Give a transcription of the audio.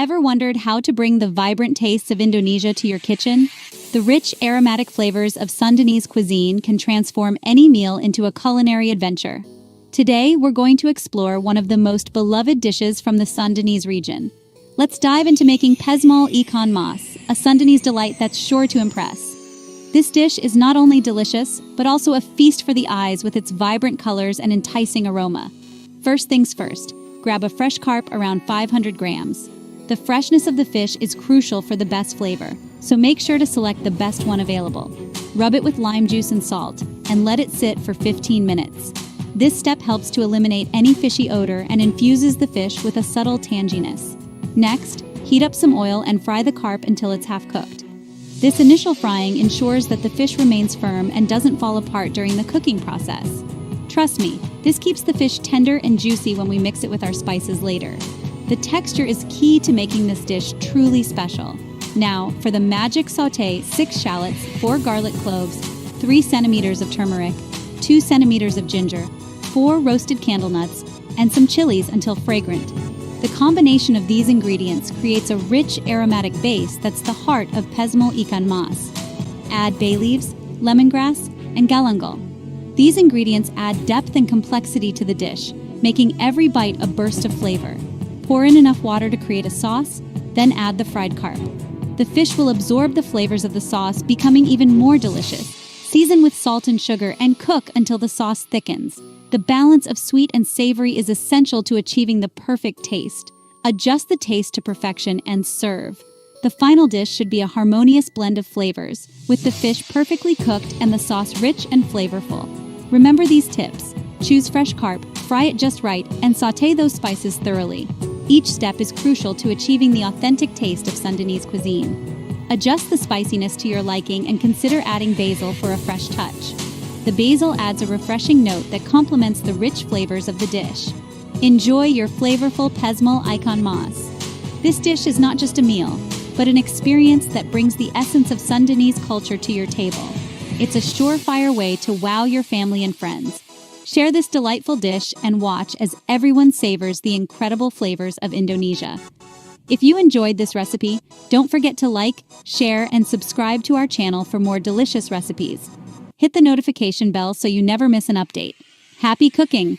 Ever wondered how to bring the vibrant tastes of Indonesia to your kitchen? The rich, aromatic flavors of Sundanese cuisine can transform any meal into a culinary adventure. Today, we're going to explore one of the most beloved dishes from the Sundanese region. Let's dive into making Pesmol Ikan Mas, a Sundanese delight that's sure to impress. This dish is not only delicious, but also a feast for the eyes with its vibrant colors and enticing aroma. First things first, grab a fresh carp around 500 grams. The freshness of the fish is crucial for the best flavor, so make sure to select the best one available. Rub it with lime juice and salt, and let it sit for 15 minutes. This step helps to eliminate any fishy odor and infuses the fish with a subtle tanginess. Next, heat up some oil and fry the carp until it's half cooked. This initial frying ensures that the fish remains firm and doesn't fall apart during the cooking process. Trust me, this keeps the fish tender and juicy when we mix it with our spices later. The texture is key to making this dish truly special. Now, for the magic sauté, 6 shallots, 4 garlic cloves, 3 centimeters of turmeric, 2 centimeters of ginger, 4 roasted candle nuts, and some chilies until fragrant. The combination of these ingredients creates a rich, aromatic base that's the heart of Pesmol Ikan Mas. Add bay leaves, lemongrass, and galangal. These ingredients add depth and complexity to the dish, making every bite a burst of flavor. Pour in enough water to create a sauce, then add the fried carp. The fish will absorb the flavors of the sauce, becoming even more delicious. Season with salt and sugar and cook until the sauce thickens. The balance of sweet and savory is essential to achieving the perfect taste. Adjust the taste to perfection and serve. The final dish should be a harmonious blend of flavors, with the fish perfectly cooked and the sauce rich and flavorful. Remember these tips. Choose fresh carp, fry it just right, and sauté those spices thoroughly. Each step is crucial to achieving the authentic taste of Sundanese cuisine. Adjust the spiciness to your liking and consider adding basil for a fresh touch. The basil adds a refreshing note that complements the rich flavors of the dish. Enjoy your flavorful Pesmol Ikan Mas. This dish is not just a meal, but an experience that brings the essence of Sundanese culture to your table. It's a surefire way to wow your family and friends. Share this delightful dish and watch as everyone savors the incredible flavors of Indonesia. If you enjoyed this recipe, don't forget to like, share, and subscribe to our channel for more delicious recipes. Hit the notification bell so you never miss an update. Happy cooking!